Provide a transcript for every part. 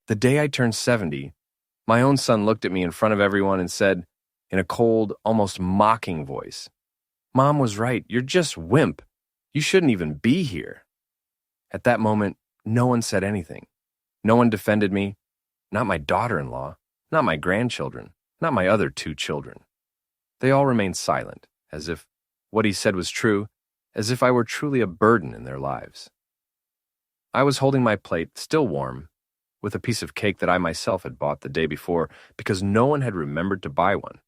The day I turned 70, my own son looked at me in front of everyone and said, in a cold, almost mocking voice, "Mom was right, you're just wimp. You shouldn't even be here." At that moment, no one said anything. No one defended me, not my daughter-in-law, not my grandchildren, not my other 2 children. They all remained silent, as if what he said was true, as if I were truly a burden in their lives. I was holding my plate, still warm, with a piece of cake that I myself had bought the day before because no one had remembered to buy one.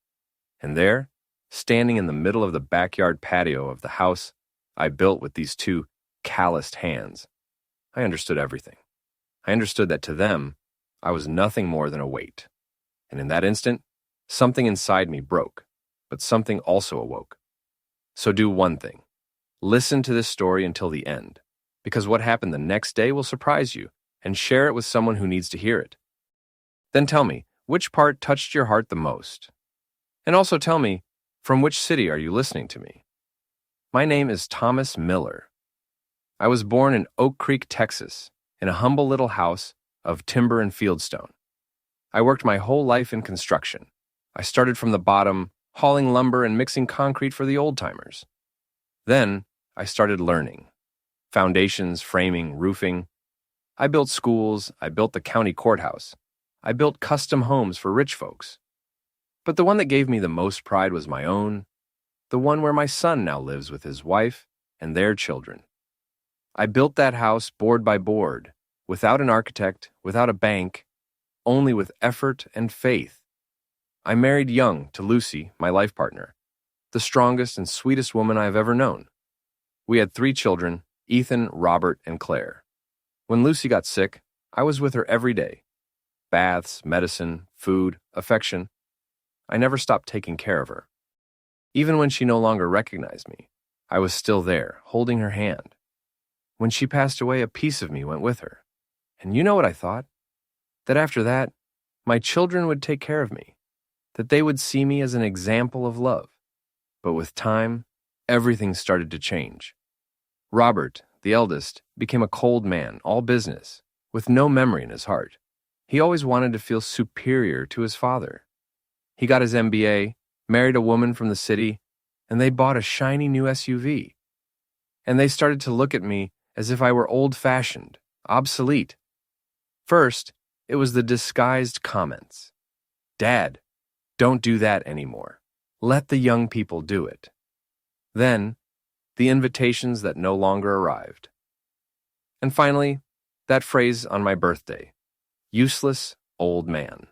And there, standing in the middle of the backyard patio of the house I built with these 2 calloused hands, I understood everything. I understood that to them, I was nothing more than a weight. And in that instant, something inside me broke, but something also awoke. So do one thing. Listen to this story until the end, because what happened the next day will surprise you, and share it with someone who needs to hear it. Then tell me, which part touched your heart the most? And also tell me, from which city are you listening to me? My name is Thomas Miller. I was born in Oak Creek, Texas, in a humble little house of timber and fieldstone. I worked my whole life in construction. I started from the bottom, hauling lumber and mixing concrete for the old-timers. Then I started learning. Foundations, framing, roofing. I built schools, I built the county courthouse. I built custom homes for rich folks. But the one that gave me the most pride was my own, the one where my son now lives with his wife and their children. I built that house board by board, without an architect, without a bank, only with effort and faith. I married young to Lucy, my life partner, the strongest and sweetest woman I have ever known. We had 3 children, Ethan, Robert, and Claire. When Lucy got sick, I was with her every day. Baths, medicine, food, affection. I never stopped taking care of her. Even when she no longer recognized me, I was still there, holding her hand. When she passed away, a piece of me went with her. And you know what I thought? That after that, my children would take care of me, that they would see me as an example of love. But with time, everything started to change. Robert, the eldest, became a cold man, all business, with no memory in his heart. He always wanted to feel superior to his father. He got his MBA, married a woman from the city, and they bought a shiny new SUV. And they started to look at me as if I were old-fashioned, obsolete. First, it was the disguised comments. "Dad, don't do that anymore. Let the young people do it." Then, the invitations that no longer arrived. And finally, that phrase on my birthday, "Useless old man."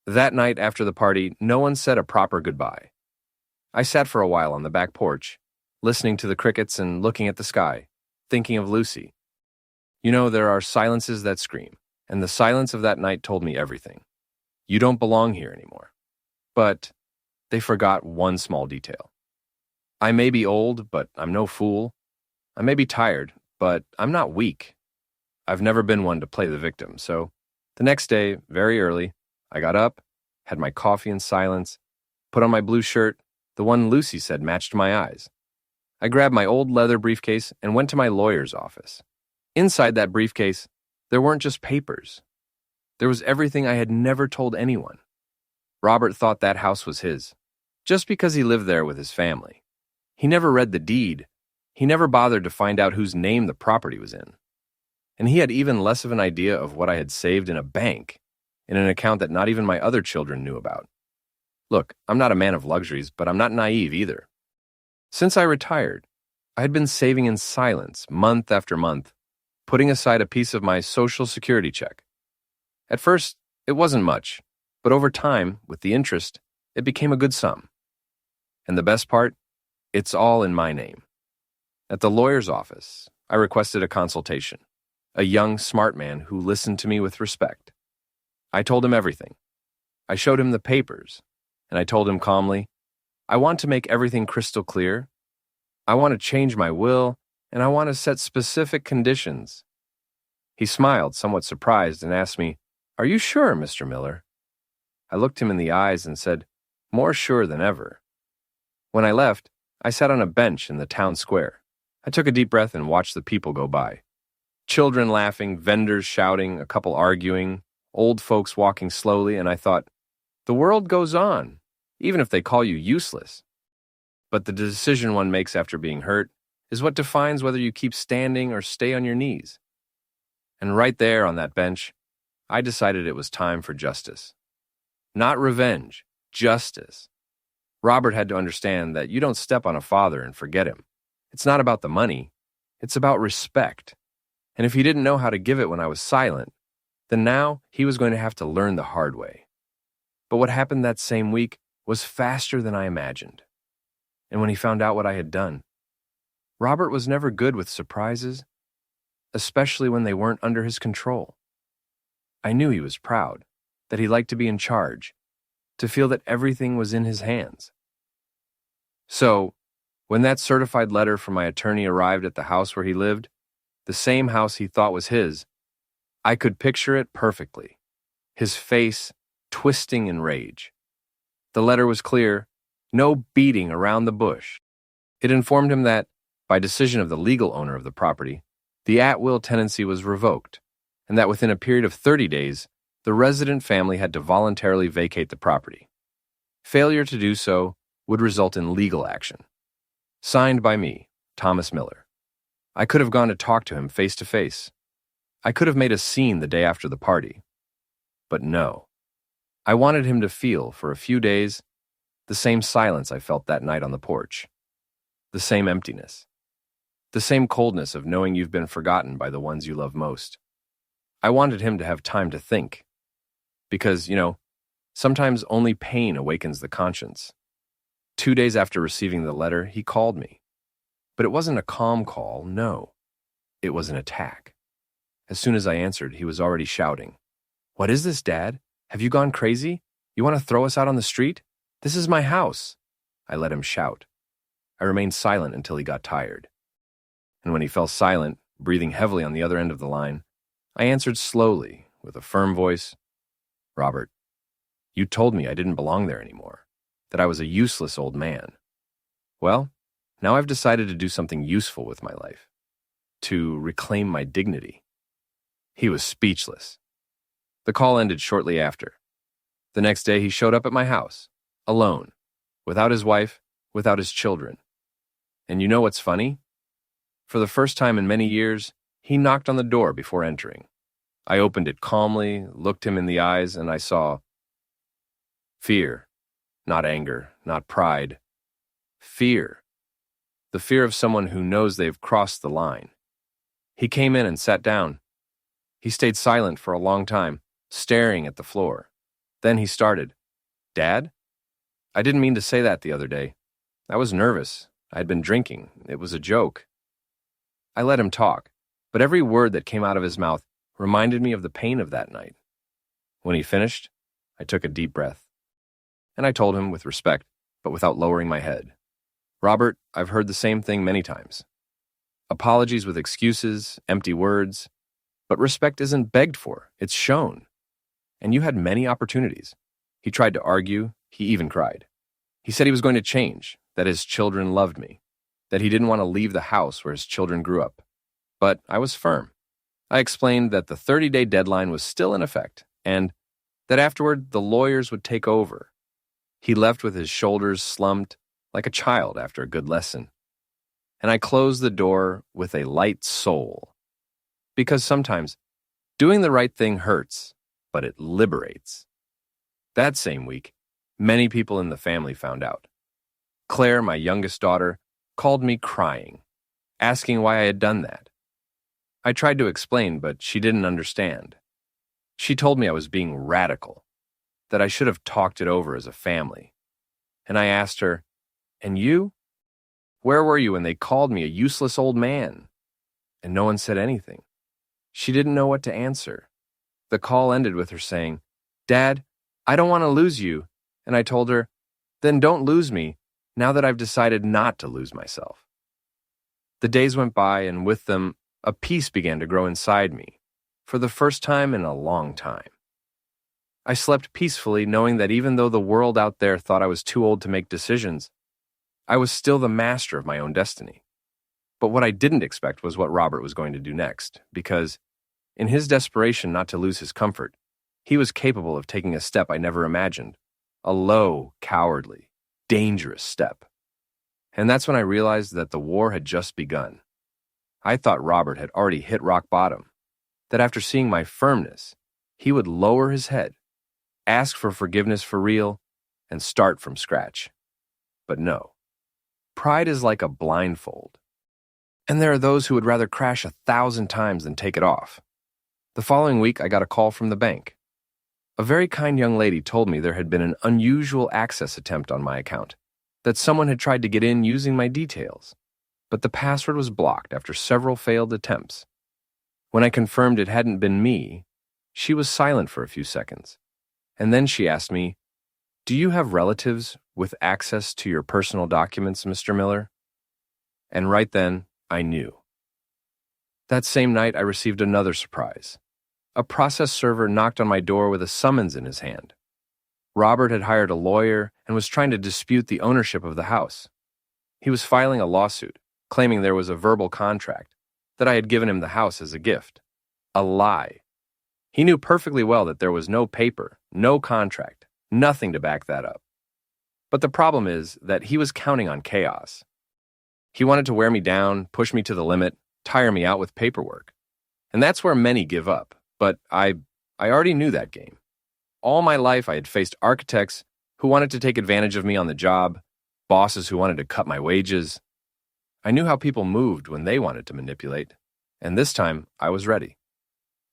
That night after the party, no one said a proper goodbye. I sat for a while on the back porch, listening to the crickets and looking at the sky, thinking of Lucy. You know, there are silences that scream, and the silence of that night told me everything. You don't belong here anymore. But they forgot one small detail. I may be old, but I'm no fool. I may be tired, but I'm not weak. I've never been one to play the victim, so the next day, very early, I got up, had my coffee in silence, put on my blue shirt, the one Lucy said matched my eyes. I grabbed my old leather briefcase and went to my lawyer's office. Inside that briefcase, there weren't just papers. There was everything I had never told anyone. Robert thought that house was his, just because he lived there with his family. He never read the deed. He never bothered to find out whose name the property was in. And he had even less of an idea of what I had saved in a bank, in an account that not even my other children knew about. Look, I'm not a man of luxuries, but I'm not naive either. Since I retired, I had been saving in silence month after month, putting aside a piece of my Social Security check. At first, it wasn't much, but over time, with the interest, it became a good sum. And the best part? It's all in my name. At the lawyer's office, I requested a consultation, a young, smart man who listened to me with respect. I told him everything. I showed him the papers, and I told him calmly, I want to make everything crystal clear. I want to change my will, and I want to set specific conditions. He smiled, somewhat surprised, and asked me, Are you sure, Mr. Miller? I looked him in the eyes and said, More sure than ever. When I left, I sat on a bench in the town square. I took a deep breath and watched the people go by. Children laughing, vendors shouting, a couple arguing, old folks walking slowly, and I thought, the world goes on, even if they call you useless. But the decision one makes after being hurt is what defines whether you keep standing or stay on your knees. And right there on that bench, I decided it was time for justice. Not revenge, justice. Robert had to understand that you don't step on a father and forget him. It's not about the money, it's about respect. And if he didn't know how to give it when I was silent, then now he was going to have to learn the hard way. But what happened that same week was faster than I imagined. And when he found out what I had done, Robert was never good with surprises, especially when they weren't under his control. I knew he was proud, that he liked to be in charge, to feel that everything was in his hands. So, when that certified letter from my attorney arrived at the house where he lived, the same house he thought was his, I could picture it perfectly, his face twisting in rage. The letter was clear, no beating around the bush. It informed him that, by decision of the legal owner of the property, the at-will tenancy was revoked, and that within a period of 30 days, the resident family had to voluntarily vacate the property. Failure to do so would result in legal action. Signed by me, Thomas Miller. I could have gone to talk to him face to face. I could have made a scene the day after the party. But no. I wanted him to feel, for a few days, the same silence I felt that night on the porch. The same emptiness. The same coldness of knowing you've been forgotten by the ones you love most. I wanted him to have time to think. Because, sometimes only pain awakens the conscience. 2 days after receiving the letter, he called me. But it wasn't a calm call, no. It was an attack. As soon as I answered, he was already shouting. "What is this, Dad? Have you gone crazy? You want to throw us out on the street? This is my house." I let him shout. I remained silent until he got tired. And when he fell silent, breathing heavily on the other end of the line, I answered slowly, with a firm voice, "Robert, you told me I didn't belong there anymore, that I was a useless old man. Well, now I've decided to do something useful with my life, to reclaim my dignity." He was speechless. The call ended shortly after. The next day he showed up at my house, alone, without his wife, without his children. And you know what's funny? For the first time in many years, he knocked on the door before entering. I opened it calmly, looked him in the eyes, and I saw fear, not anger, not pride. Fear. The fear of someone who knows they've crossed the line. He came in and sat down. He stayed silent for a long time, staring at the floor. Then he started, "Dad? I didn't mean to say that the other day. I was nervous. I had been drinking. It was a joke." I let him talk, but every word that came out of his mouth reminded me of the pain of that night. When he finished, I took a deep breath. And I told him with respect, but without lowering my head, "Robert, I've heard the same thing many times. Apologies with excuses, empty words, but respect isn't begged for, it's shown. And you had many opportunities." He tried to argue, he even cried. He said he was going to change, that his children loved me, that he didn't want to leave the house where his children grew up. But I was firm. I explained that the 30-day deadline was still in effect, and that afterward the lawyers would take over. He left with his shoulders slumped, like a child after a good lesson. And I closed the door with a light soul. Because sometimes doing the right thing hurts, but it liberates. That same week, many people in the family found out. Claire, my youngest daughter, called me crying, asking why I had done that. I tried to explain, but she didn't understand. She told me I was being radical, that I should have talked it over as a family. And I asked her, "And you? Where were you when they called me a useless old man?" And no one said anything. She didn't know what to answer. The call ended with her saying, "Dad, I don't want to lose you." And I told her, "Then don't lose me, now that I've decided not to lose myself." The days went by, and with them, a peace began to grow inside me, for the first time in a long time. I slept peacefully, knowing that even though the world out there thought I was too old to make decisions, I was still the master of my own destiny. But what I didn't expect was what Robert was going to do next, because in his desperation not to lose his comfort, he was capable of taking a step I never imagined, a low, cowardly, dangerous step. And that's when I realized that the war had just begun. I thought Robert had already hit rock bottom, that after seeing my firmness, he would lower his head, ask for forgiveness for real, and start from scratch. But no. Pride is like a blindfold. And there are those who would rather crash 1,000 times than take it off. The following week, I got a call from the bank. A very kind young lady told me there had been an unusual access attempt on my account, that someone had tried to get in using my details, but the password was blocked after several failed attempts. When I confirmed it hadn't been me, she was silent for a few seconds, and then she asked me, "Do you have relatives with access to your personal documents, Mr. Miller?" And right then, I knew. That same night, I received another surprise. A process server knocked on my door with a summons in his hand. Robert had hired a lawyer and was trying to dispute the ownership of the house. He was filing a lawsuit, claiming there was a verbal contract, that I had given him the house as a gift. A lie. He knew perfectly well that there was no paper, no contract, nothing to back that up. But the problem is that he was counting on chaos. He wanted to wear me down, push me to the limit, tire me out with paperwork. And that's where many give up. But I already knew that game. All my life I had faced architects who wanted to take advantage of me on the job, bosses who wanted to cut my wages. I knew how people moved when they wanted to manipulate, and this time I was ready.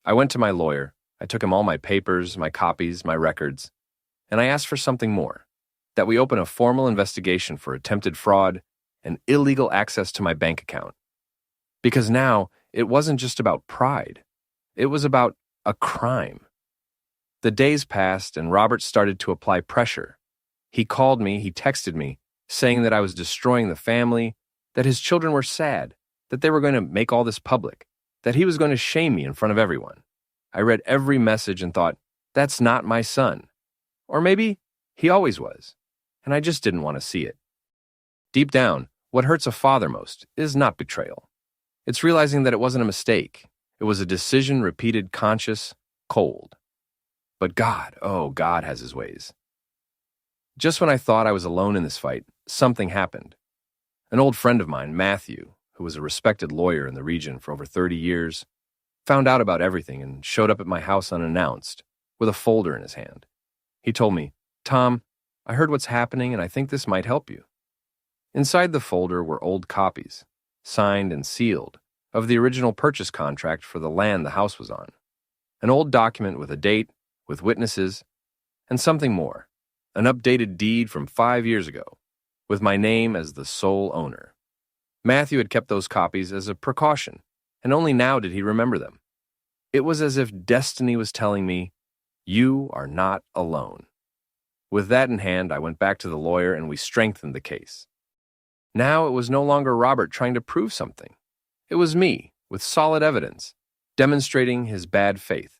I went to my lawyer, I took him all my papers, my copies, my records, and I asked for something more, that we open a formal investigation for attempted fraud and illegal access to my bank account. Because now it wasn't just about pride, it was about a crime. The days passed and Robert started to apply pressure. He called me, he texted me, saying that I was destroying the family, that his children were sad, that they were going to make all this public, that he was going to shame me in front of everyone. I read every message and thought, that's not my son. Or maybe he always was, and I just didn't want to see it. Deep down, what hurts a father most is not betrayal. It's realizing that it wasn't a mistake. It was a decision repeated conscious, cold. But God, oh, God has his ways. Just when I thought I was alone in this fight, something happened. An old friend of mine, Matthew, who was a respected lawyer in the region for over 30 years, found out about everything and showed up at my house unannounced, with a folder in his hand. He told me, "Tom, I heard what's happening and I think this might help you." Inside the folder were old copies, signed and sealed, of the original purchase contract for the land the house was on. An old document with a date, with witnesses, and something more, an updated deed from 5 years ago, with my name as the sole owner. Matthew had kept those copies as a precaution, and only now did he remember them. It was as if destiny was telling me, "You are not alone." With that in hand, I went back to the lawyer and we strengthened the case. Now it was no longer Robert trying to prove something. It was me, with solid evidence, demonstrating his bad faith.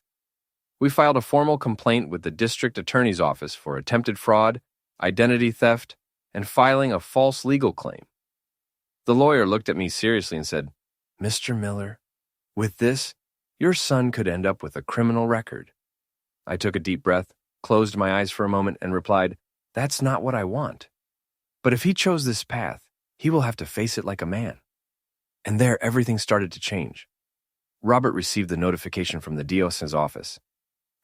We filed a formal complaint with the district attorney's office for attempted fraud, identity theft, and filing a false legal claim. The lawyer looked at me seriously and said, "Mr. Miller, with this, your son could end up with a criminal record." I took a deep breath, closed my eyes for a moment, and replied, "That's not what I want. But if he chose this path, he will have to face it like a man." And there, everything started to change. Robert received the notification from the DOS's office,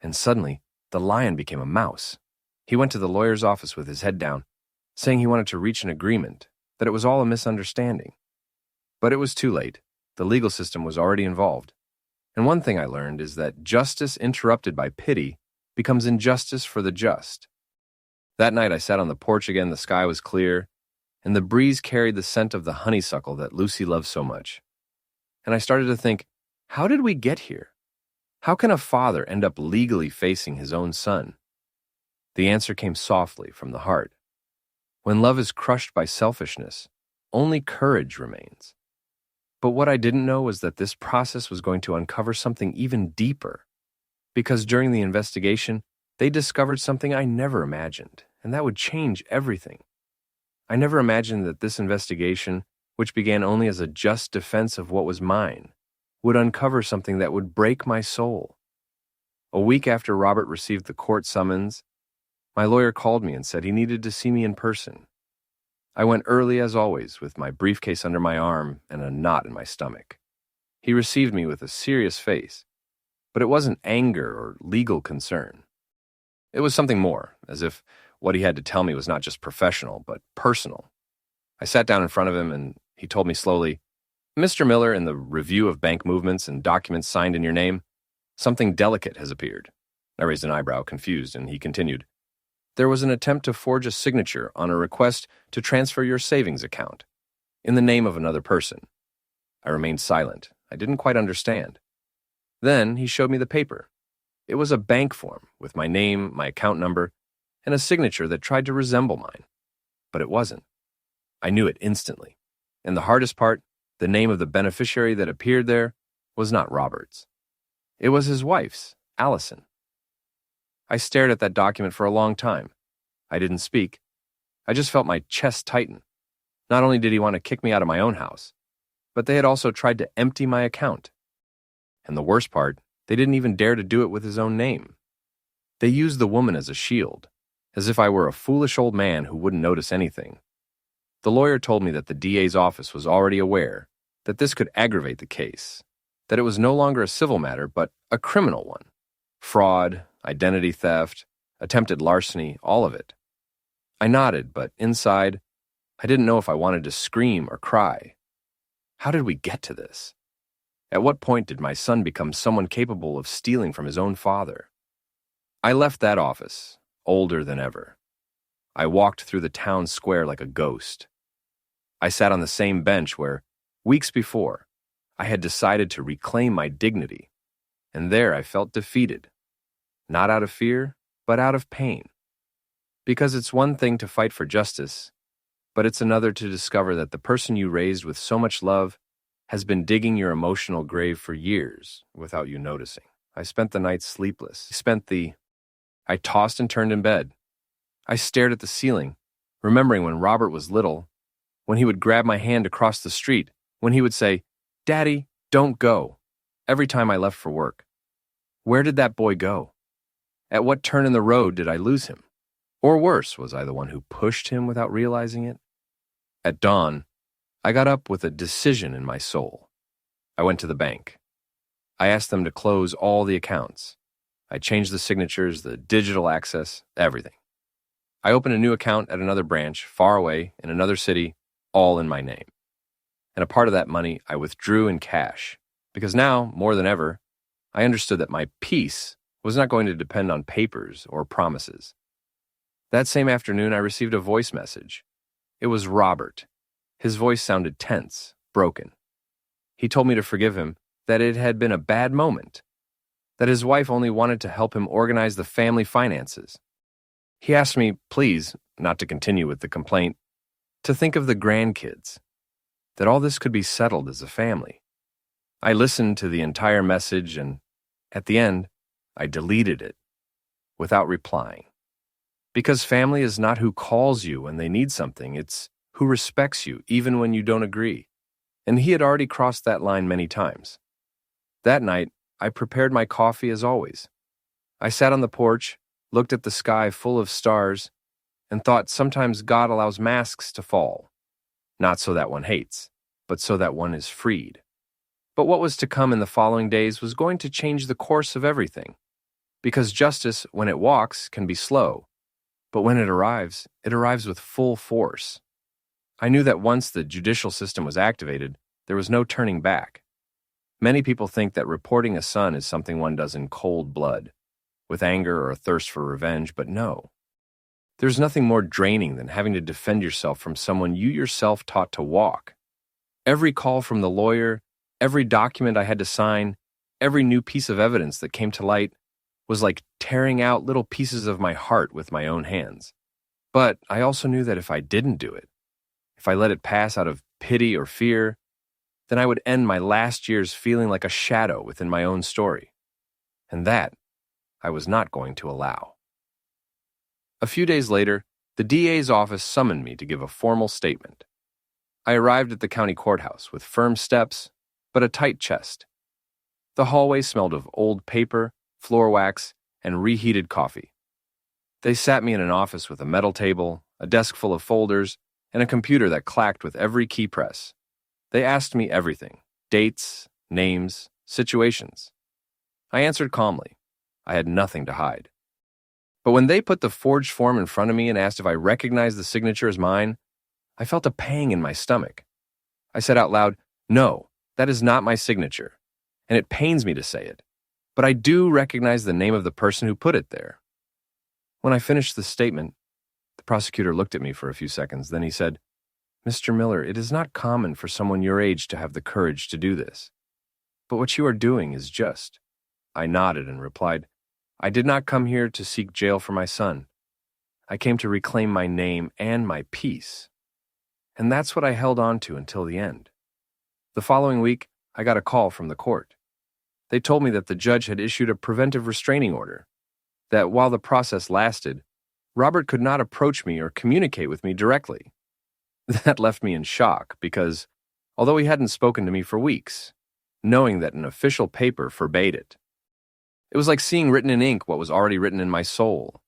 and suddenly, the lion became a mouse. He went to the lawyer's office with his head down, saying he wanted to reach an agreement, that it was all a misunderstanding. But it was too late. The legal system was already involved. And one thing I learned is that justice interrupted by pity becomes injustice for the just. That night I sat on the porch again, the sky was clear, and the breeze carried the scent of the honeysuckle that Lucy loves so much. And I started to think, how did we get here? How can a father end up legally facing his own son? The answer came softly from the heart. When love is crushed by selfishness, only courage remains. But what I didn't know was that this process was going to uncover something even deeper, because during the investigation, they discovered something I never imagined, and that would change everything. I never imagined that this investigation which began only as a just defense of what was mine, would uncover something that would break my soul. A week after Robert received the court summons, my lawyer called me and said he needed to see me in person. I went early as always, with my briefcase under my arm and a knot in my stomach. He received me with a serious face, but it wasn't anger or legal concern. It was something more, as if what he had to tell me was not just professional, but personal. I sat down in front of him and he told me slowly, "Mr. Miller, in the review of bank movements and documents signed in your name, something delicate has appeared." I raised an eyebrow, confused, and he continued, "There was an attempt to forge a signature on a request to transfer your savings account in the name of another person." I remained silent. I didn't quite understand. Then he showed me the paper. It was a bank form with my name, my account number, and a signature that tried to resemble mine. But it wasn't. I knew it instantly. And the hardest part, the name of the beneficiary that appeared there, was not Robert's. It was his wife's, Allison. I stared at that document for a long time. I didn't speak. I just felt my chest tighten. Not only did he want to kick me out of my own house, but they had also tried to empty my account. And the worst part, they didn't even dare to do it with his own name. They used the woman as a shield, as if I were a foolish old man who wouldn't notice anything. The lawyer told me that the DA's office was already aware that this could aggravate the case, that it was no longer a civil matter, but a criminal one. Fraud, identity theft, attempted larceny, all of it. I nodded, but inside, I didn't know if I wanted to scream or cry. How did we get to this? At what point did my son become someone capable of stealing from his own father? I left that office, older than ever. I walked through the town square like a ghost. I sat on the same bench where, weeks before, I had decided to reclaim my dignity, and there I felt defeated. Not out of fear, but out of pain. Because it's one thing to fight for justice, but it's another to discover that the person you raised with so much love has been digging your emotional grave for years without you noticing. I spent the night sleepless. I tossed and turned in bed. I stared at the ceiling, remembering when Robert was little, when he would grab my hand across the street, when he would say, "Daddy, don't go," every time I left for work. Where did that boy go? At what turn in the road did I lose him? Or worse, was I the one who pushed him without realizing it? At dawn, I got up with a decision in my soul. I went to the bank. I asked them to close all the accounts. I changed the signatures, the digital access, everything. I opened a new account at another branch, far away, in another city, all in my name. And a part of that money I withdrew in cash, because now, more than ever, I understood that my peace was not going to depend on papers or promises. That same afternoon, I received a voice message. It was Robert. His voice sounded tense, broken. He told me to forgive him, that it had been a bad moment, that his wife only wanted to help him organize the family finances. He asked me, please, not to continue with the complaint, to think of the grandkids, that all this could be settled as a family. I listened to the entire message and, at the end, I deleted it, without replying. Because family is not who calls you when they need something, it's who respects you even when you don't agree. And he had already crossed that line many times. That night, I prepared my coffee as always. I sat on the porch, looked at the sky full of stars, and thought sometimes God allows masks to fall, not so that one hates, but so that one is freed. But what was to come in the following days was going to change the course of everything, because justice, when it walks, can be slow, but when it arrives with full force. I knew that once the judicial system was activated, there was no turning back. Many people think that reporting a son is something one does in cold blood, with anger or a thirst for revenge, but no. There's nothing more draining than having to defend yourself from someone you yourself taught to walk. Every call from the lawyer, every document I had to sign, every new piece of evidence that came to light was like tearing out little pieces of my heart with my own hands. But I also knew that if I didn't do it, if I let it pass out of pity or fear, then I would end my last years feeling like a shadow within my own story. And that I was not going to allow. A few days later, the DA's office summoned me to give a formal statement. I arrived at the county courthouse with firm steps, but a tight chest. The hallway smelled of old paper, floor wax, and reheated coffee. They sat me in an office with a metal table, a desk full of folders, and a computer that clacked with every key press. They asked me everything: dates, names, situations. I answered calmly. I had nothing to hide. But when they put the forged form in front of me and asked if I recognized the signature as mine, I felt a pang in my stomach. I said out loud, "No, that is not my signature, and it pains me to say it, but I do recognize the name of the person who put it there." When I finished the statement, the prosecutor looked at me for a few seconds. Then he said, "Mr. Miller, it is not common for someone your age to have the courage to do this. But what you are doing is just." I nodded and replied, "I did not come here to seek jail for my son. I came to reclaim my name and my peace." And that's what I held on to until the end. The following week, I got a call from the court. They told me that the judge had issued a preventive restraining order, that while the process lasted, Robert could not approach me or communicate with me directly. That left me in shock because, although he hadn't spoken to me for weeks, knowing that an official paper forbade it. It was like seeing written in ink what was already written in my soul,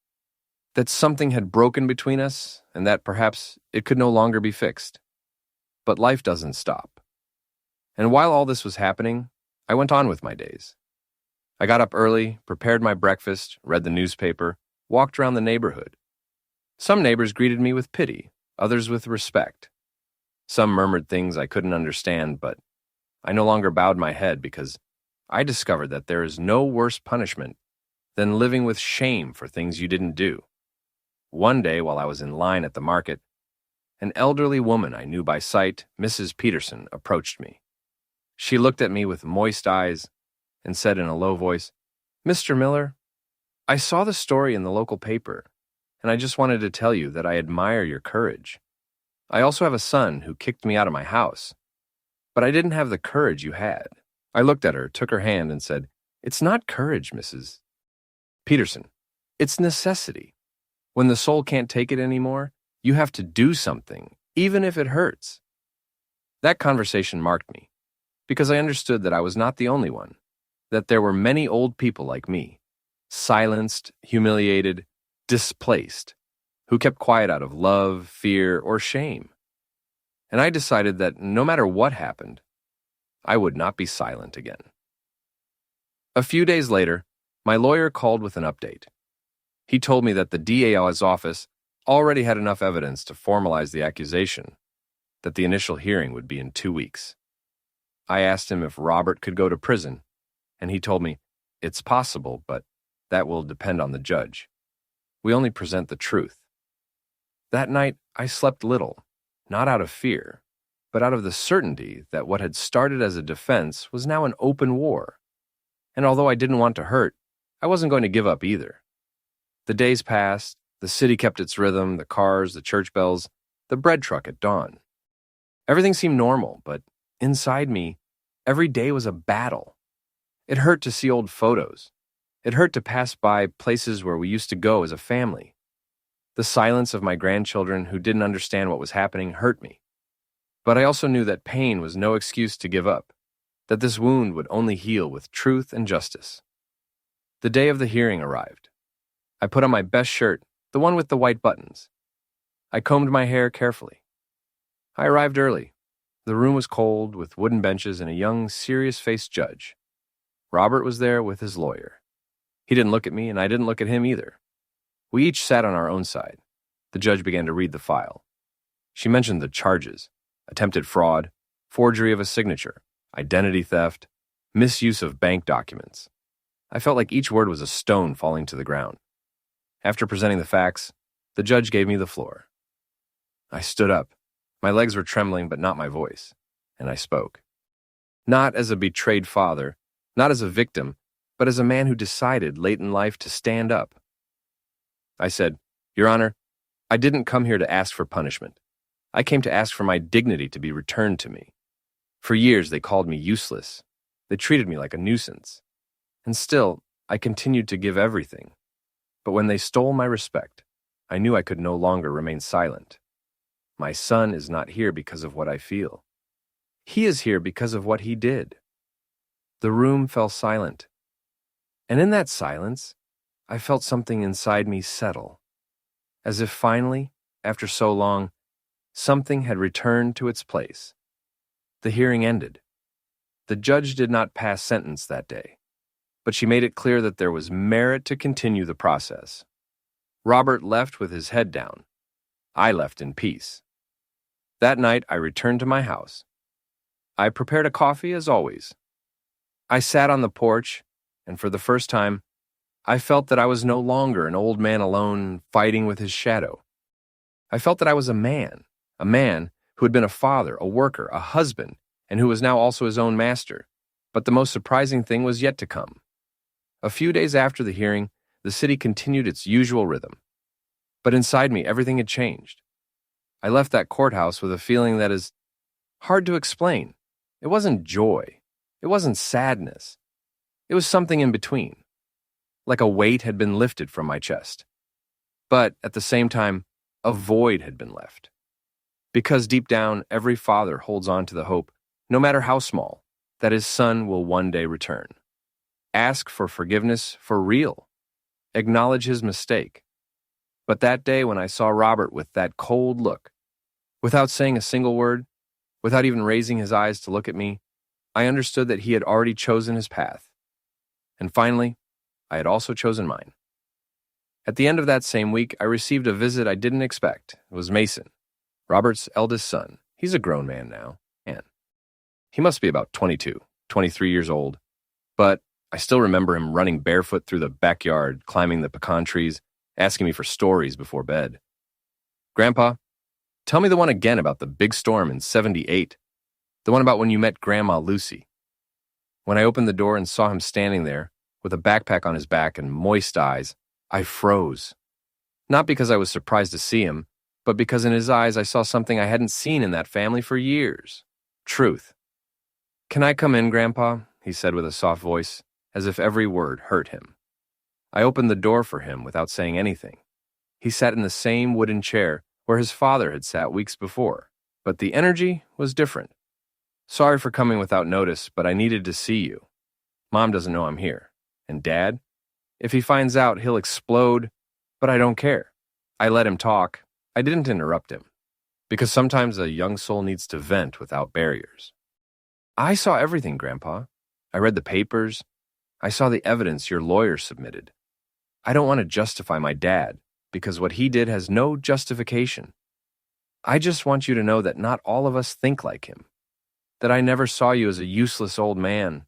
that something had broken between us and that perhaps it could no longer be fixed. But life doesn't stop. And while all this was happening, I went on with my days. I got up early, prepared my breakfast, read the newspaper, walked around the neighborhood. Some neighbors greeted me with pity, others with respect. Some murmured things I couldn't understand, but I no longer bowed my head because I discovered that there is no worse punishment than living with shame for things you didn't do. One day, while I was in line at the market, an elderly woman I knew by sight, Mrs. Peterson, approached me. She looked at me with moist eyes and said in a low voice, "Mr. Miller, I saw the story in the local paper, and I just wanted to tell you that I admire your courage. I also have a son who kicked me out of my house, but I didn't have the courage you had." I looked at her, took her hand, and said, "It's not courage, Mrs. Peterson. It's necessity. When the soul can't take it anymore, you have to do something, even if it hurts." That conversation marked me, because I understood that I was not the only one, that there were many old people like me, silenced, humiliated, displaced, who kept quiet out of love, fear, or shame. And I decided that no matter what happened, I would not be silent again. A few days later, my lawyer called with an update. He told me that the DA's office already had enough evidence to formalize the accusation, that the initial hearing would be in 2 weeks. I asked him if Robert could go to prison, and he told me, "It's possible, but that will depend on the judge. We only present the truth." That night, I slept little, not out of fear, but out of the certainty that what had started as a defense was now an open war. And although I didn't want to hurt, I wasn't going to give up either. The days passed, the city kept its rhythm, the cars, the church bells, the bread truck at dawn. Everything seemed normal, but inside me, every day was a battle. It hurt to see old photos. It hurt to pass by places where we used to go as a family. The silence of my grandchildren who didn't understand what was happening hurt me. But I also knew that pain was no excuse to give up, that this wound would only heal with truth and justice. The day of the hearing arrived. I put on my best shirt, the one with the white buttons. I combed my hair carefully. I arrived early. The room was cold, with wooden benches and a young, serious-faced judge. Robert was there with his lawyer. He didn't look at me, and I didn't look at him either. We each sat on our own side. The judge began to read the file. She mentioned the charges: attempted fraud, forgery of a signature, identity theft, misuse of bank documents. I felt like each word was a stone falling to the ground. After presenting the facts, the judge gave me the floor. I stood up. My legs were trembling, but not my voice, and I spoke. Not as a betrayed father, not as a victim, but as a man who decided late in life to stand up. I said, "Your Honor, I didn't come here to ask for punishment. I came to ask for my dignity to be returned to me. For years, they called me useless. They treated me like a nuisance. And still, I continued to give everything. But when they stole my respect, I knew I could no longer remain silent. My son is not here because of what I feel. He is here because of what he did. The room fell silent. And in that silence, I felt something inside me settle, as if finally, after so long, something had returned to its place. The hearing ended. The judge did not pass sentence that day, but she made it clear that there was merit to continue the process. Robert left with his head down. I left in peace. That night, I returned to my house. I prepared a coffee as always. I sat on the porch, and for the first time, I felt that I was no longer an old man alone fighting with his shadow. I felt that I was a man who had been a father, a worker, a husband, and who was now also his own master. But the most surprising thing was yet to come. A few days after the hearing, the city continued its usual rhythm. But inside me, everything had changed. I left that courthouse with a feeling that is hard to explain. It wasn't joy. It wasn't sadness. It was something in between, like a weight had been lifted from my chest. But at the same time, a void had been left. Because deep down, every father holds on to the hope, no matter how small, that his son will one day return. Ask for forgiveness for real. Acknowledge his mistake. But that day when I saw Robert with that cold look, without saying a single word, without even raising his eyes to look at me, I understood that he had already chosen his path. And finally, I had also chosen mine. At the end of that same week, I received a visit I didn't expect. It was Mason, Robert's eldest son. He's a grown man now, and he must be about 22, 23 years old. But I still remember him running barefoot through the backyard, climbing the pecan trees, asking me for stories before bed. "Grandpa, tell me the one again about the big storm in '78, the one about when you met Grandma Lucy." When I opened the door and saw him standing there, with a backpack on his back and moist eyes, I froze. Not because I was surprised to see him, but because in his eyes I saw something I hadn't seen in that family for years. Truth. "Can I come in, Grandpa?" he said with a soft voice, as if every word hurt him. I opened the door for him without saying anything. He sat in the same wooden chair where his father had sat weeks before, but the energy was different. "Sorry for coming without notice, but I needed to see you. Mom doesn't know I'm here. And Dad? If he finds out, he'll explode, but I don't care." I let him talk. I didn't interrupt him, because sometimes a young soul needs to vent without barriers. "I saw everything, Grandpa. I read the papers. I saw the evidence your lawyer submitted. I don't want to justify my dad, because what he did has no justification. I just want you to know that not all of us think like him, that I never saw you as a useless old man.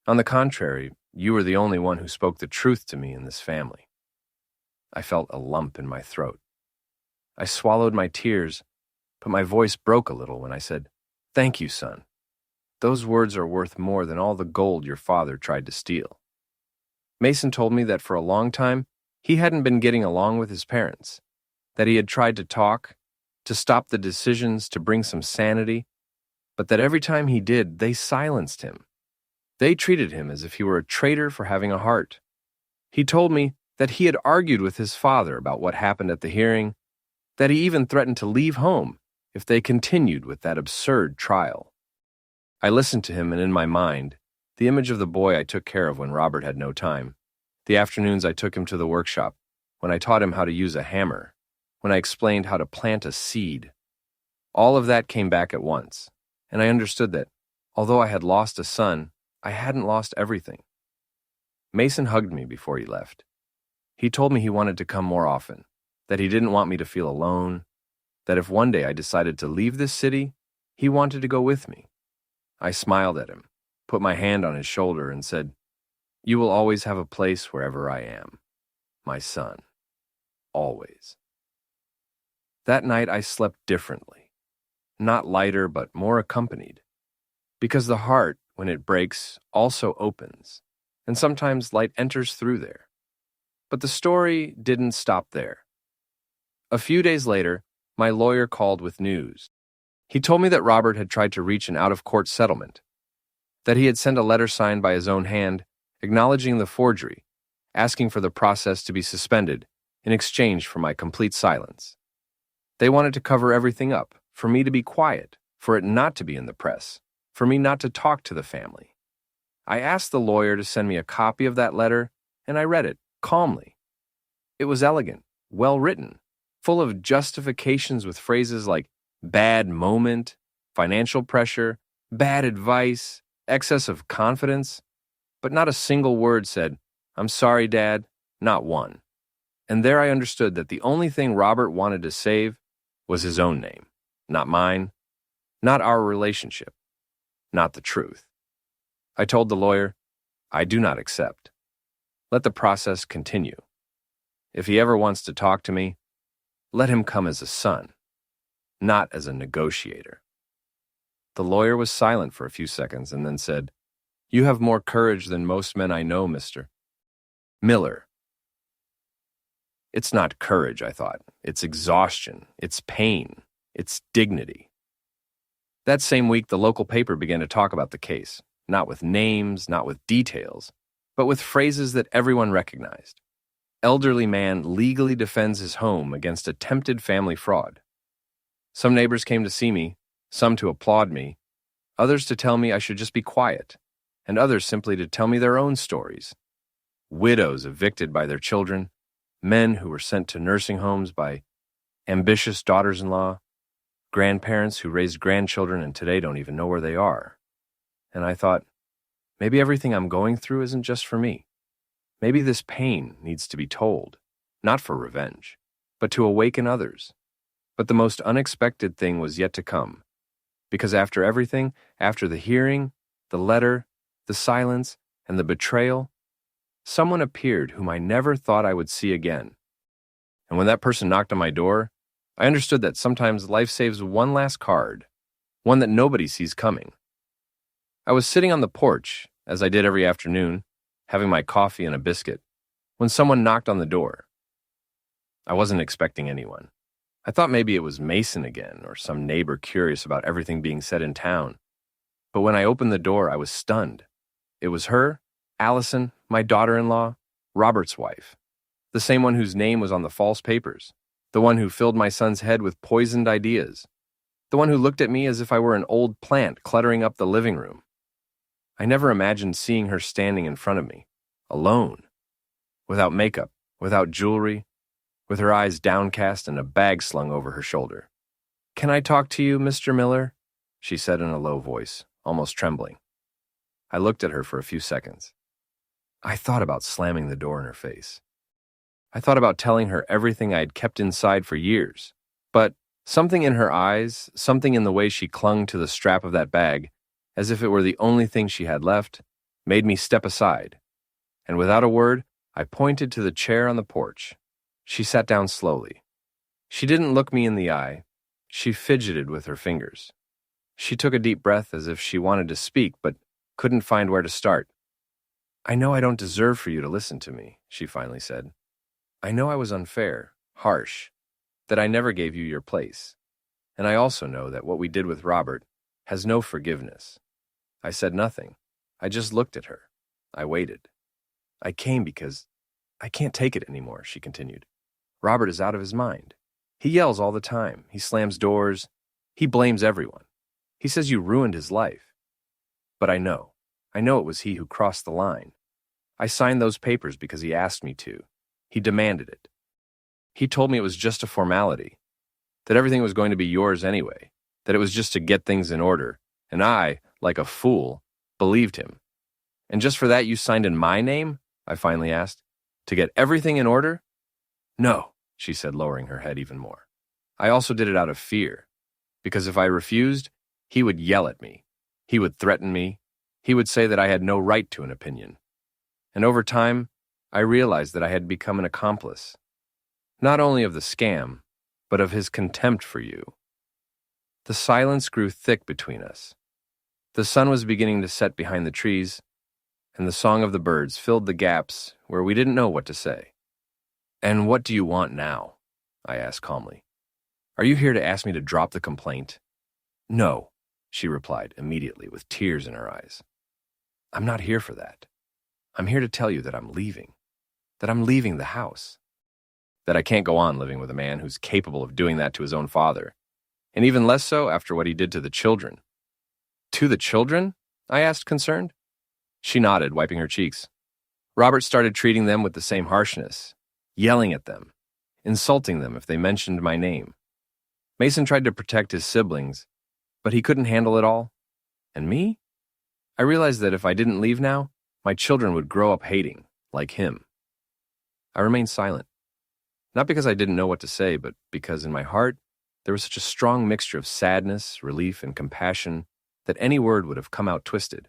On the contrary, you were the only one who spoke the truth to me in this family." I felt a lump in my throat. I swallowed my tears, but my voice broke a little when I said, "Thank you, son. Those words are worth more than all the gold your father tried to steal." Mason told me that for a long time, he hadn't been getting along with his parents, that he had tried to talk, to stop the decisions, to bring some sanity, but that every time he did, they silenced him. They treated him as if he were a traitor for having a heart. He told me that he had argued with his father about what happened at the hearing, that he even threatened to leave home if they continued with that absurd trial. I listened to him, and in my mind, the image of the boy I took care of when Robert had no time, the afternoons I took him to the workshop, when I taught him how to use a hammer, when I explained how to plant a seed. All of that came back at once, and I understood that, although I had lost a son, I hadn't lost everything. Mason hugged me before he left. He told me he wanted to come more often, that he didn't want me to feel alone, that if one day I decided to leave this city, he wanted to go with me. I smiled at him, put my hand on his shoulder, and said, "You will always have a place wherever I am, my son, always." That night I slept differently, not lighter but more accompanied, because the heart, when it breaks, also opens, and sometimes light enters through there. But the story didn't stop there. A few days later, my lawyer called with news. He told me that Robert had tried to reach an out-of-court settlement, that he had sent a letter signed by his own hand, acknowledging the forgery, asking for the process to be suspended in exchange for my complete silence. They wanted to cover everything up, for me to be quiet, for it not to be in the press, for me not to talk to the family. I asked the lawyer to send me a copy of that letter, and I read it calmly. It was elegant, well written, full of justifications with phrases like bad moment, financial pressure, bad advice, excess of confidence, but not a single word said, "I'm sorry, Dad," not one. And there I understood that the only thing Robert wanted to save was his own name, not mine, not our relationship, not the truth. I told the lawyer, "I do not accept. Let the process continue. If he ever wants to talk to me, let him come as a son, not as a negotiator." The lawyer was silent for a few seconds and then said, "You have more courage than most men I know, Mr. Miller." It's not courage, I thought. It's exhaustion. It's pain. It's dignity. That same week, the local paper began to talk about the case, not with names, not with details, but with phrases that everyone recognized. Elderly man legally defends his home against attempted family fraud. Some neighbors came to see me, some to applaud me, others to tell me I should just be quiet, and others simply to tell me their own stories. Widows evicted by their children, men who were sent to nursing homes by ambitious daughters-in-law, grandparents who raised grandchildren and today don't even know where they are. And I thought, maybe everything I'm going through isn't just for me. Maybe this pain needs to be told, not for revenge, but to awaken others. But the most unexpected thing was yet to come, because after everything, after the hearing, the letter, the silence, and the betrayal, someone appeared whom I never thought I would see again. And when that person knocked on my door, I understood that sometimes life saves one last card, one that nobody sees coming. I was sitting on the porch, as I did every afternoon, having my coffee and a biscuit, when someone knocked on the door. I wasn't expecting anyone. I thought maybe it was Mason again, or some neighbor curious about everything being said in town. But when I opened the door, I was stunned. It was her, Allison, my daughter-in-law, Robert's wife, the same one whose name was on the false papers, the one who filled my son's head with poisoned ideas, the one who looked at me as if I were an old plant cluttering up the living room. I never imagined seeing her standing in front of me, alone, without makeup, without jewelry, with her eyes downcast and a bag slung over her shoulder. "Can I talk to you, Mr. Miller?" she said in a low voice, almost trembling. I looked at her for a few seconds. I thought about slamming the door in her face. I thought about telling her everything I had kept inside for years, but something in her eyes, something in the way she clung to the strap of that bag, as if it were the only thing she had left, made me step aside. And without a word, I pointed to the chair on the porch. She sat down slowly. She didn't look me in the eye. She fidgeted with her fingers. She took a deep breath as if she wanted to speak, but couldn't find where to start. "I know I don't deserve for you to listen to me," she finally said. "I know I was unfair, harsh, that I never gave you your place. And I also know that what we did with Robert has no forgiveness." I said nothing. I just looked at her. I waited. "I came because I can't take it anymore," she continued. "Robert is out of his mind. He yells all the time. He slams doors. He blames everyone. He says you ruined his life. But I know it was he who crossed the line. I signed those papers because he asked me to. He demanded it. He told me it was just a formality, that everything was going to be yours anyway, that it was just to get things in order, and I, like a fool, believed him. And just for that you signed in my name?" I finally asked. "To get everything in order?" "No," she said, lowering her head even more. "I also did it out of fear, because if I refused, he would yell at me. He would threaten me. He would say that I had no right to an opinion. And over time, I realized that I had become an accomplice, not only of the scam, but of his contempt for you." The silence grew thick between us. The sun was beginning to set behind the trees, and the song of the birds filled the gaps where we didn't know what to say. "And what do you want now?" I asked calmly. "Are you here to ask me to drop the complaint?" "No," she replied immediately with tears in her eyes. "I'm not here for that. I'm here to tell you that I'm leaving the house." that I can't go on living with a man who's capable of doing that to his own father, and even less so after what he did to the children. To the children? I asked, concerned. She nodded, wiping her cheeks. Robert started treating them with the same harshness, yelling at them, insulting them if they mentioned my name. Mason tried to protect his siblings, but he couldn't handle it all. And me? I realized that if I didn't leave now, my children would grow up hating, like him. I remained silent. Not because I didn't know what to say, but because in my heart, there was such a strong mixture of sadness, relief, and compassion that any word would have come out twisted.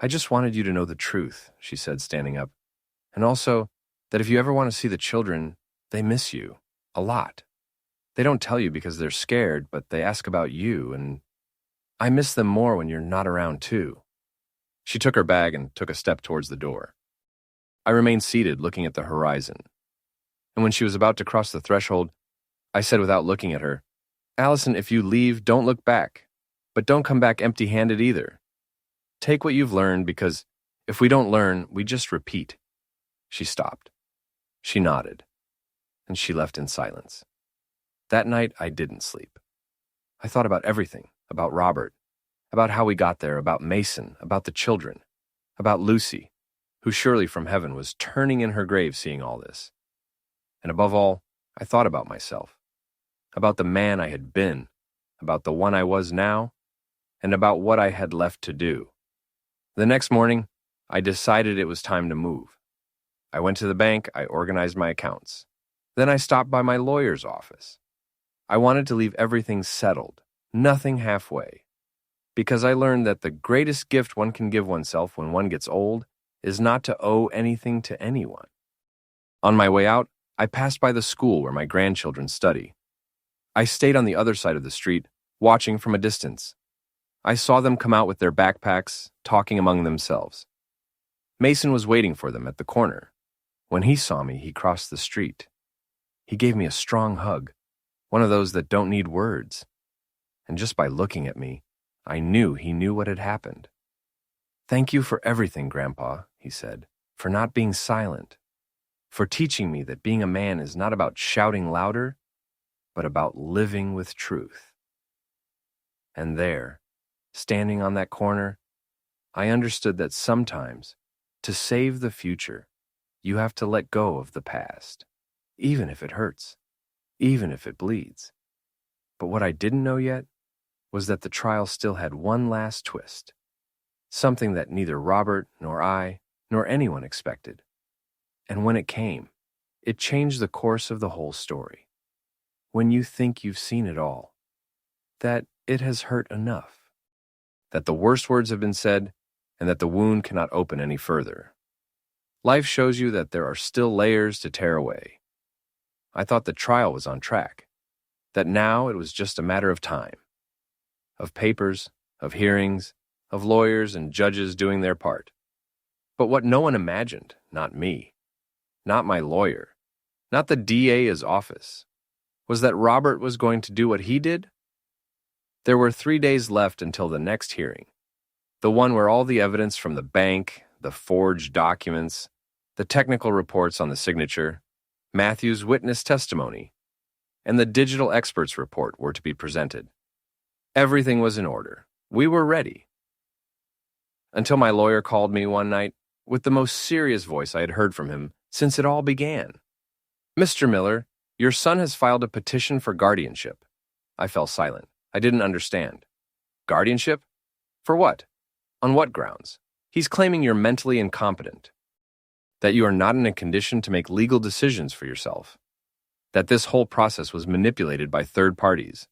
I just wanted you to know the truth, she said, standing up. And also, that if you ever want to see the children, they miss you. A lot. They don't tell you because they're scared, but they ask about you, and I miss them more when you're not around, too. She took her bag and took a step towards the door. I remained seated, looking at the horizon. And when she was about to cross the threshold, I said without looking at her, Allison, if you leave, don't look back. But don't come back empty-handed either. Take what you've learned, because if we don't learn, we just repeat. She stopped. She nodded. And she left in silence. That night, I didn't sleep. I thought about everything, about Robert, about how we got there, about Mason, about the children, about Lucy, who surely from heaven was turning in her grave seeing all this. And above all, I thought about myself, about the man I had been, about the one I was now, and about what I had left to do. The next morning, I decided it was time to move. I went to the bank, I organized my accounts. Then I stopped by my lawyer's office. I wanted to leave everything settled, nothing halfway, because I learned that the greatest gift one can give oneself when one gets old is not to owe anything to anyone. On my way out, I passed by the school where my grandchildren study. I stayed on the other side of the street, watching from a distance. I saw them come out with their backpacks, talking among themselves. Mason was waiting for them at the corner. When he saw me, he crossed the street. He gave me a strong hug, one of those that don't need words. And just by looking at me, I knew he knew what had happened. Thank you for everything, Grandpa, he said, for not being silent, for teaching me that being a man is not about shouting louder, but about living with truth. And there, standing on that corner, I understood that sometimes, to save the future, you have to let go of the past, even if it hurts, even if it bleeds. But what I didn't know yet was that the trial still had one last twist, something that neither Robert nor I nor anyone expected. And when it came, it changed the course of the whole story. When you think you've seen it all, that it has hurt enough, that the worst words have been said, and that the wound cannot open any further. Life shows you that there are still layers to tear away. I thought the trial was on track, that now it was just a matter of time, of papers, of hearings, of lawyers and judges doing their part. But what no one imagined, not me, not my lawyer, not the DA's office, was that Robert was going to do what he did. There were 3 days left until the next hearing, the one where all the evidence from the bank, the forged documents, the technical reports on the signature, Matthew's witness testimony, and the digital expert's report were to be presented. Everything was in order. We were ready. Until my lawyer called me one night with the most serious voice I had heard from him since it all began. Mr. Miller, your son has filed a petition for guardianship. I fell silent. I didn't understand. Guardianship? For what? On what grounds? He's claiming you're mentally incompetent, that you are not in a condition to make legal decisions for yourself, that this whole process was manipulated by third parties,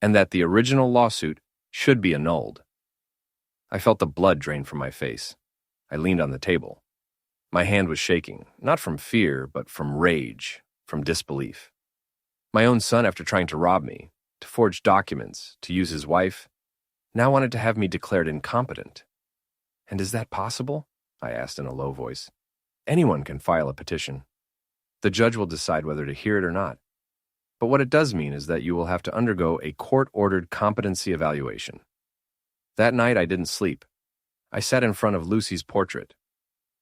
and that the original lawsuit should be annulled. I felt the blood drain from my face. I leaned on the table. My hand was shaking, not from fear, but from rage, from disbelief. My own son, after trying to rob me, to forge documents, to use his wife, now wanted to have me declared incompetent. And is that possible? I asked in a low voice. Anyone can file a petition. The judge will decide whether to hear it or not. But what it does mean is that you will have to undergo a court-ordered competency evaluation. That night I didn't sleep. I sat in front of Lucy's portrait.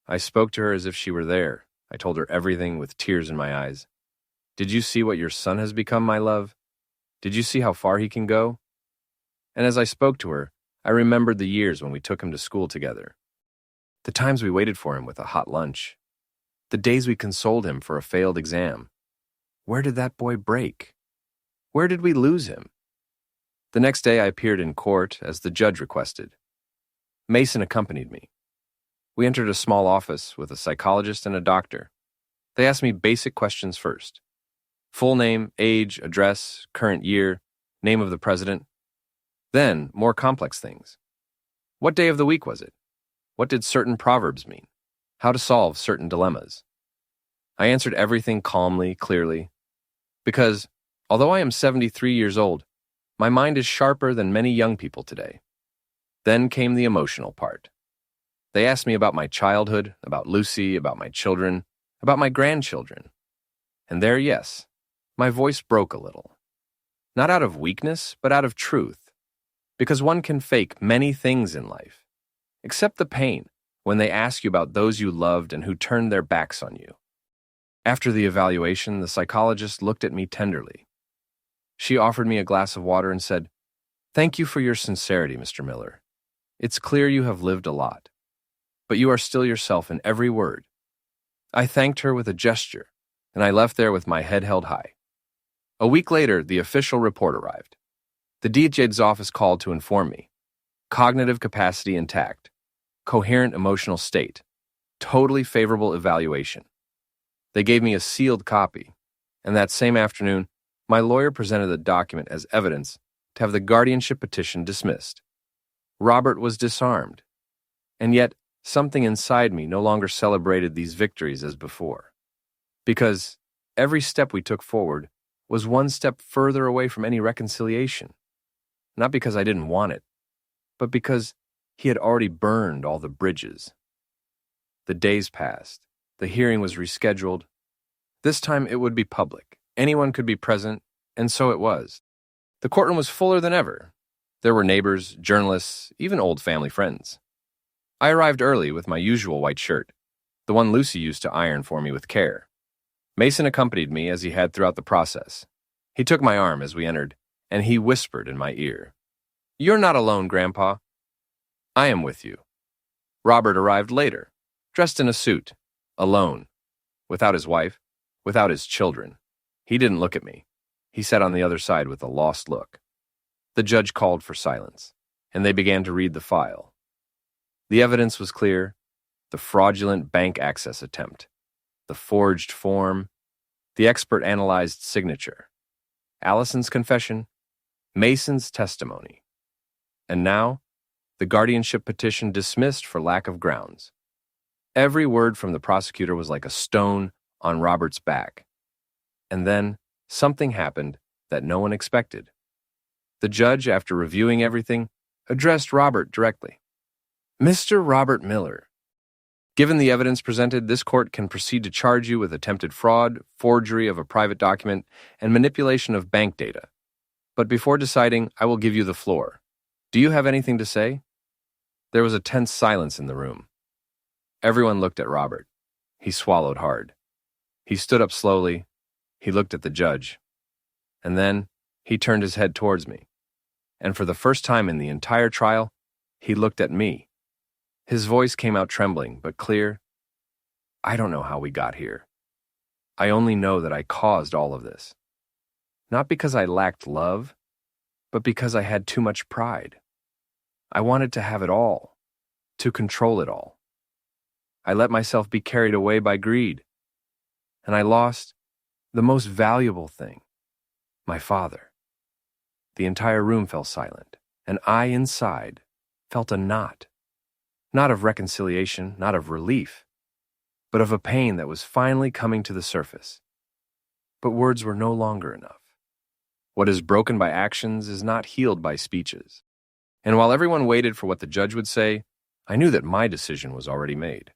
I spoke to her as if she were there. I told her everything with tears in my eyes. Did you see what your son has become, my love? Did you see how far he can go? And as I spoke to her, I remembered the years when we took him to school together. The times we waited for him with a hot lunch. The days we consoled him for a failed exam. Where did that boy break? Where did we lose him? The next day I appeared in court as the judge requested. Mason accompanied me. We entered a small office with a psychologist and a doctor. They asked me basic questions first. Full name, age, address, current year, name of the president. Then, more complex things. What day of the week was it? What did certain proverbs mean? How to solve certain dilemmas? I answered everything calmly, clearly, because, although I am 73 years old, my mind is sharper than many young people today. Then came the emotional part. They asked me about my childhood, about Lucy, about my children, about my grandchildren. And there, yes, my voice broke a little. Not out of weakness, but out of truth. Because one can fake many things in life. Accept the pain when they ask you about those you loved and who turned their backs on you. After the evaluation, the psychologist looked at me tenderly. She offered me a glass of water and said, "Thank you for your sincerity, Mr. Miller. It's clear you have lived a lot, but you are still yourself in every word." I thanked her with a gesture, and I left there with my head held high. A week later, the official report arrived. The DJ's office called to inform me. Cognitive capacity intact. Coherent emotional state. Totally favorable evaluation. They gave me a sealed copy, and that same afternoon, my lawyer presented the document as evidence to have the guardianship petition dismissed. Robert was disarmed, and yet something inside me no longer celebrated these victories as before. Because every step we took forward was one step further away from any reconciliation. Not because I didn't want it, but because he had already burned all the bridges. The days passed. The hearing was rescheduled. This time it would be public. Anyone could be present, and so it was. The courtroom was fuller than ever. There were neighbors, journalists, even old family friends. I arrived early with my usual white shirt, the one Lucy used to iron for me with care. Mason accompanied me as he had throughout the process. He took my arm as we entered, and he whispered in my ear, "You're not alone, Grandpa. I am with you." Robert arrived later, dressed in a suit, alone, without his wife, without his children. He didn't look at me. He sat on the other side with a lost look. The judge called for silence, and they began to read the file. The evidence was clear: the fraudulent bank access attempt, the forged form, the expert analyzed signature, Allison's confession, Mason's testimony. And now, the guardianship petition dismissed for lack of grounds. Every word from the prosecutor was like a stone on Robert's back. And then, something happened that no one expected. The judge, after reviewing everything, addressed Robert directly. "Mr. Robert Miller, given the evidence presented, this court can proceed to charge you with attempted fraud, forgery of a private document, and manipulation of bank data. But before deciding, I will give you the floor. Do you have anything to say?" There was a tense silence in the room. Everyone looked at Robert. He swallowed hard. He stood up slowly. He looked at the judge. And then he turned his head towards me. And for the first time in the entire trial, he looked at me. His voice came out trembling, but clear. "I don't know how we got here. I only know that I caused all of this. Not because I lacked love, but because I had too much pride. I wanted to have it all, to control it all. I let myself be carried away by greed. And I lost the most valuable thing, my father." The entire room fell silent, and I, inside, felt a knot. Not of reconciliation, not of relief, but of a pain that was finally coming to the surface. But words were no longer enough. What is broken by actions is not healed by speeches. And while everyone waited for what the judge would say, I knew that my decision was already made.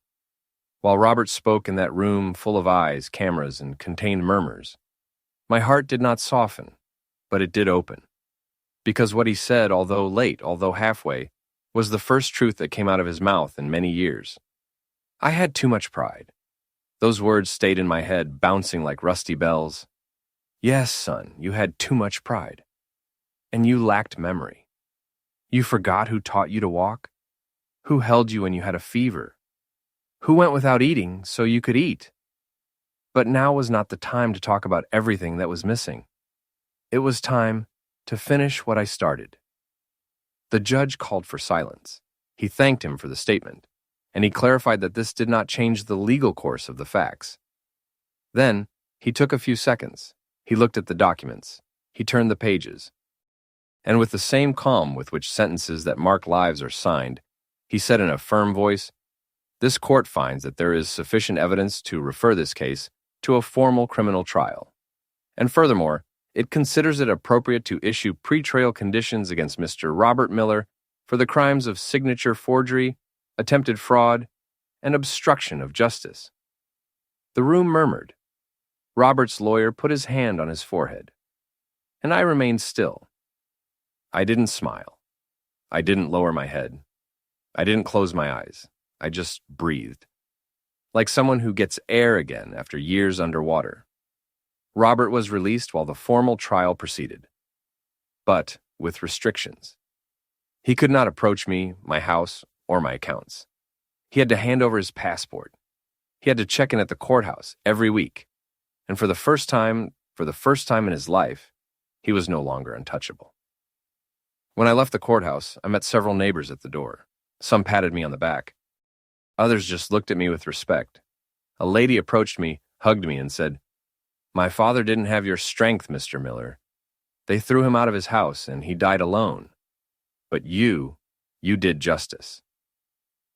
While Robert spoke in that room full of eyes, cameras, and contained murmurs, my heart did not soften, but it did open. Because what he said, although late, although halfway, was the first truth that came out of his mouth in many years. I had too much pride. Those words stayed in my head, bouncing like rusty bells. Yes, son, you had too much pride. And you lacked memory. You forgot who taught you to walk, who held you when you had a fever, who went without eating so you could eat. But now was not the time to talk about everything that was missing. It was time to finish what I started. The judge called for silence. He thanked him for the statement, and he clarified that this did not change the legal course of the facts. Then, he took a few seconds. He looked at the documents. He turned the pages. And with the same calm with which sentences that mark lives are signed, he said in a firm voice, "This court finds that there is sufficient evidence to refer this case to a formal criminal trial. And furthermore, it considers it appropriate to issue pretrial conditions against Mr. Robert Miller for the crimes of signature forgery, attempted fraud, and obstruction of justice." The room murmured. Robert's lawyer put his hand on his forehead. And I remained still. I didn't smile. I didn't lower my head. I didn't close my eyes. I just breathed. Like someone who gets air again after years underwater. Robert was released while the formal trial proceeded. But with restrictions. He could not approach me, my house, or my accounts. He had to hand over his passport. He had to check in at the courthouse every week. And for the first time in his life, he was no longer untouchable. When I left the courthouse, I met several neighbors at the door. Some patted me on the back. Others just looked at me with respect. A lady approached me, hugged me, and said, "My father didn't have your strength, Mr. Miller. They threw him out of his house, and he died alone. But you did justice."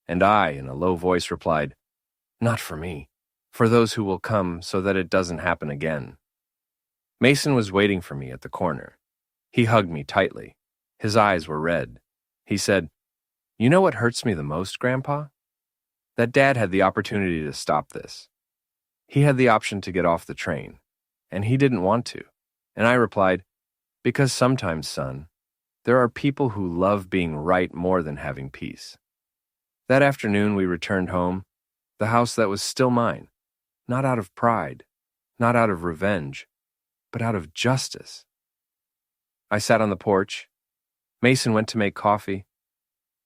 And I, in a low voice, replied, "Not for me, for those who will come so that it doesn't happen again." Mason was waiting for me at the corner. He hugged me tightly. His eyes were red. He said, "You know what hurts me the most, Grandpa? That Dad had the opportunity to stop this. He had the option to get off the train, and he didn't want to." And I replied, "Because sometimes, son, there are people who love being right more than having peace." That afternoon we returned home, the house that was still mine, not out of pride, not out of revenge, but out of justice. I sat on the porch. Mason went to make coffee,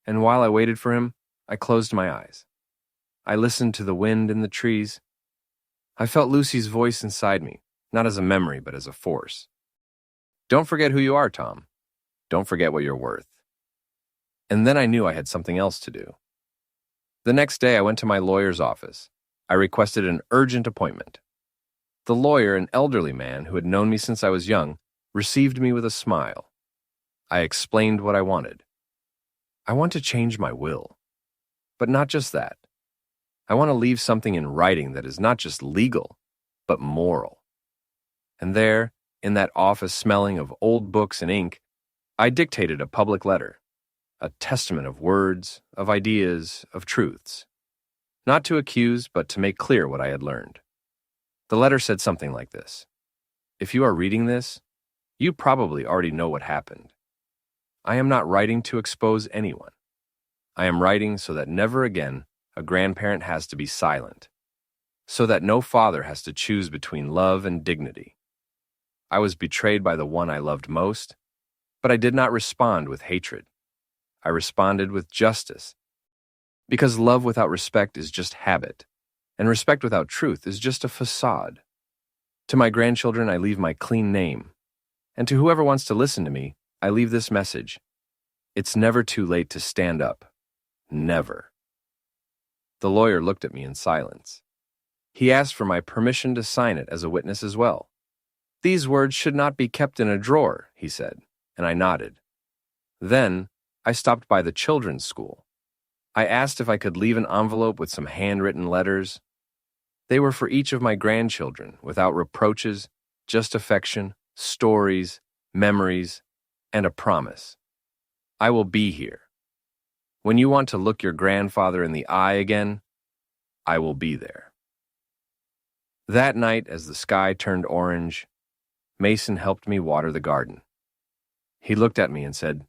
and while I waited for him, I closed my eyes. I listened to the wind in the trees. I felt Lucy's voice inside me, not as a memory, but as a force. "Don't forget who you are, Tom. Don't forget what you're worth." And then I knew I had something else to do. The next day, I went to my lawyer's office. I requested an urgent appointment. The lawyer, an elderly man who had known me since I was young, received me with a smile. I explained what I wanted. I want to change my will. But not just that. I want to leave something in writing that is not just legal, but moral. And there, in that office smelling of old books and ink, I dictated a public letter, a testament of words, of ideas, of truths. Not to accuse, but to make clear what I had learned. The letter said something like this: "If you are reading this, you probably already know what happened. I am not writing to expose anyone. I am writing so that never again a grandparent has to be silent, so that no father has to choose between love and dignity. I was betrayed by the one I loved most, but I did not respond with hatred. I responded with justice, because love without respect is just habit, and respect without truth is just a facade. To my grandchildren, I leave my clean name, and to whoever wants to listen to me, I leave this message: it's never too late to stand up. Never." The lawyer looked at me in silence. He asked for my permission to sign it as a witness as well. "These words should not be kept in a drawer," he said, and I nodded. Then, I stopped by the children's school. I asked if I could leave an envelope with some handwritten letters. They were for each of my grandchildren, without reproaches, just affection, stories, memories, and a promise. I will be here. When you want to look your grandfather in the eye again, I will be there. That night, as the sky turned orange, Mason helped me water the garden. He looked at me and said,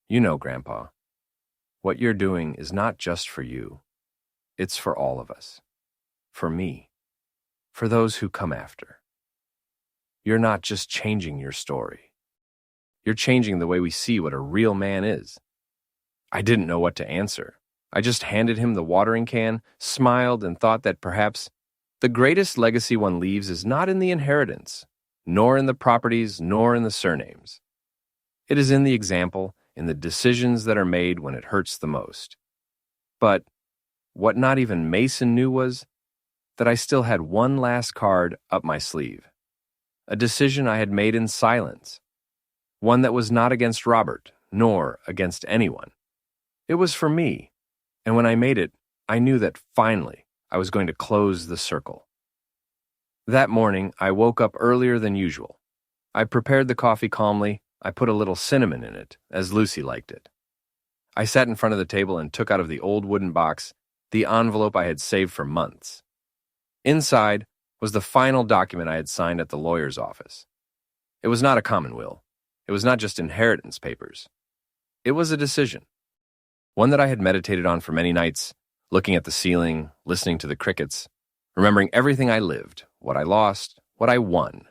"You know, Grandpa, what you're doing is not just for you. It's for all of us. For me. For those who come after. you're not just changing your story. You're changing the way we see what a real man is. I didn't know what to answer. I just handed him the watering can, smiled, and thought that perhaps the greatest legacy one leaves is not in the inheritance, nor in the properties, nor in the surnames. It is in the example, in the decisions that are made when it hurts the most. But what not even Mason knew was that I still had one last card up my sleeve. A decision I had made in silence. One that was not against Robert, nor against anyone. It was for me, and when I made it, I knew that finally I was going to close the circle. That morning, I woke up earlier than usual. I prepared the coffee calmly. I put a little cinnamon in it, as Lucy liked it. I sat in front of the table and took out of the old wooden box the envelope I had saved for months. Inside was the final document I had signed at the lawyer's office. It was not a common will. It was not just inheritance papers. It was a decision. One that I had meditated on for many nights, looking at the ceiling, listening to the crickets, remembering everything I lived, what I lost, what I won.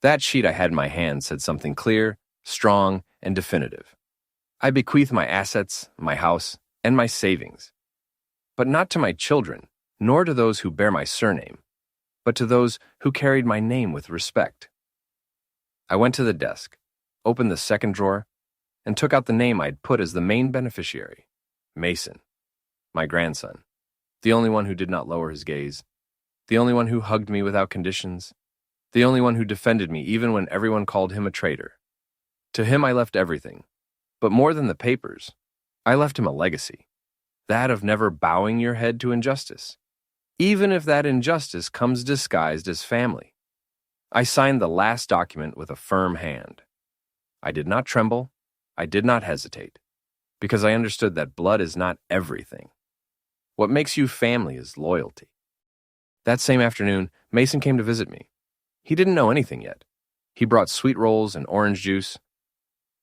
That sheet I had in my hand said something clear, strong, and definitive. I bequeath my assets, my house, and my savings. But not to my children, nor to those who bear my surname, but to those who carried my name with respect. I went to the desk, opened the second drawer, and took out the name I'd put as the main beneficiary, Mason, my grandson, the only one who did not lower his gaze, the only one who hugged me without conditions, the only one who defended me even when everyone called him a traitor. To him I left everything, but more than the papers, I left him a legacy, that of never bowing your head to injustice, even if that injustice comes disguised as family. I signed the last document with a firm hand. I did not tremble, I did not hesitate, because I understood that blood is not everything. What makes you family is loyalty. That same afternoon, Mason came to visit me. He didn't know anything yet. He brought sweet rolls and orange juice.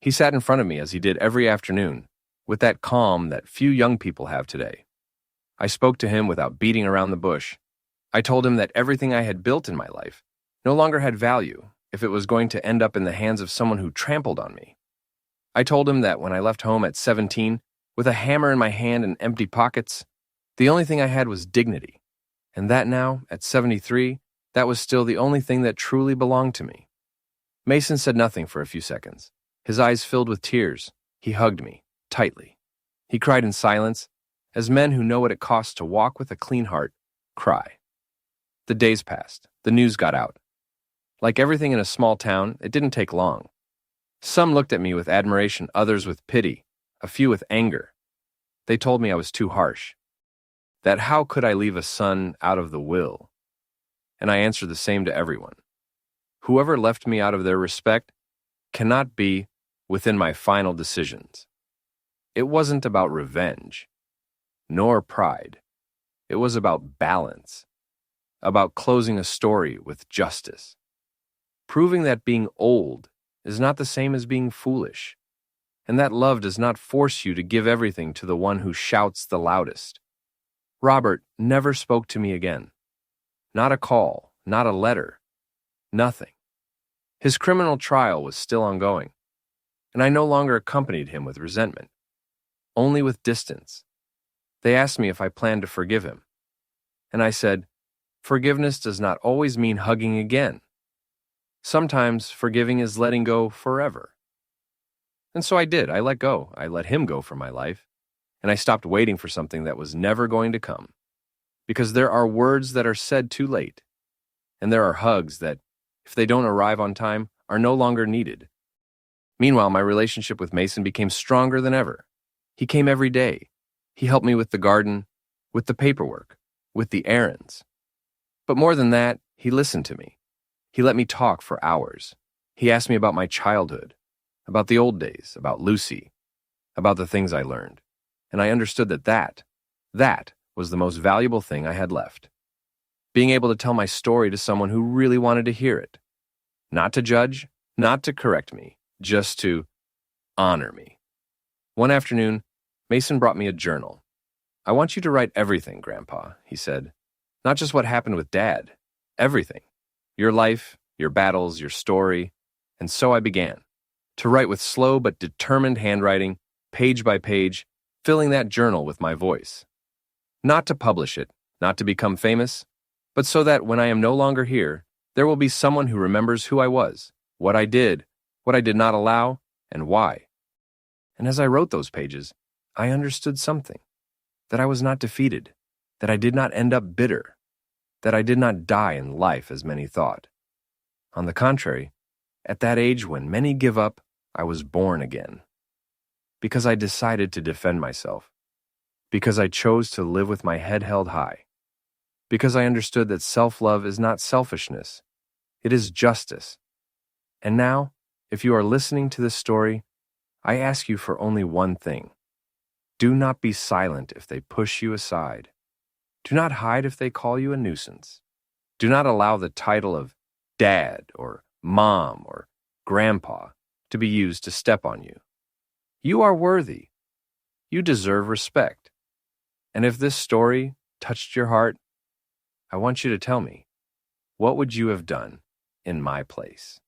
He sat in front of me as he did every afternoon, with that calm that few young people have today. I spoke to him without beating around the bush. I told him that everything I had built in my life no longer had value if it was going to end up in the hands of someone who trampled on me. I told him that when I left home at 17, with a hammer in my hand and empty pockets, the only thing I had was dignity, and that now, at 73, that was still the only thing that truly belonged to me. Mason said nothing for a few seconds. His eyes filled with tears. He hugged me, tightly. He cried in silence, as men who know what it costs to walk with a clean heart cry. The days passed. The news got out. Like everything in a small town, it didn't take long. Some looked at me with admiration, others with pity, a few with anger. They told me I was too harsh, that how could I leave a son out of the will? And I answered the same to everyone. Whoever left me out of their respect cannot be within my final decisions. It wasn't about revenge, nor pride. It was about balance, about closing a story with justice, proving that being old is not the same as being foolish, and that love does not force you to give everything to the one who shouts the loudest. Robert never spoke to me again. Not a call, not a letter, nothing. His criminal trial was still ongoing, and I no longer accompanied him with resentment, only with distance. They asked me if I planned to forgive him, and I said, forgiveness does not always mean hugging again. Sometimes forgiving is letting go forever. And so I did. I let go. I let him go from my life, and I stopped waiting for something that was never going to come. Because there are words that are said too late, and there are hugs that, if they don't arrive on time, are no longer needed. Meanwhile, my relationship with Mason became stronger than ever. He came every day. He helped me with the garden, with the paperwork, with the errands. But more than that, he listened to me. He let me talk for hours. He asked me about my childhood, about the old days, about Lucy, about the things I learned. And I understood that was the most valuable thing I had left. Being able to tell my story to someone who really wanted to hear it. Not to judge, not to correct me, just to honor me. One afternoon, Mason brought me a journal. I want you to write everything, Grandpa, he said. Not just what happened with Dad. Everything. Your life, your battles, your story. And so I began to write with slow but determined handwriting, page by page, filling that journal with my voice. Not to publish it, not to become famous, but so that when I am no longer here, there will be someone who remembers who I was, what I did not allow, and why. And as I wrote those pages, I understood something, that I was not defeated, that I did not end up bitter, that I did not die in life as many thought. On the contrary, at that age when many give up, I was born again. Because I decided to defend myself. Because I chose to live with my head held high. Because I understood that self-love is not selfishness, it is justice. And now, if you are listening to this story, I ask you for only one thing. Do not be silent if they push you aside. Do not hide if they call you a nuisance. Do not allow the title of dad or mom or grandpa to be used to step on you. You are worthy. You deserve respect. And if this story touched your heart, I want you to tell me, what would you have done in my place?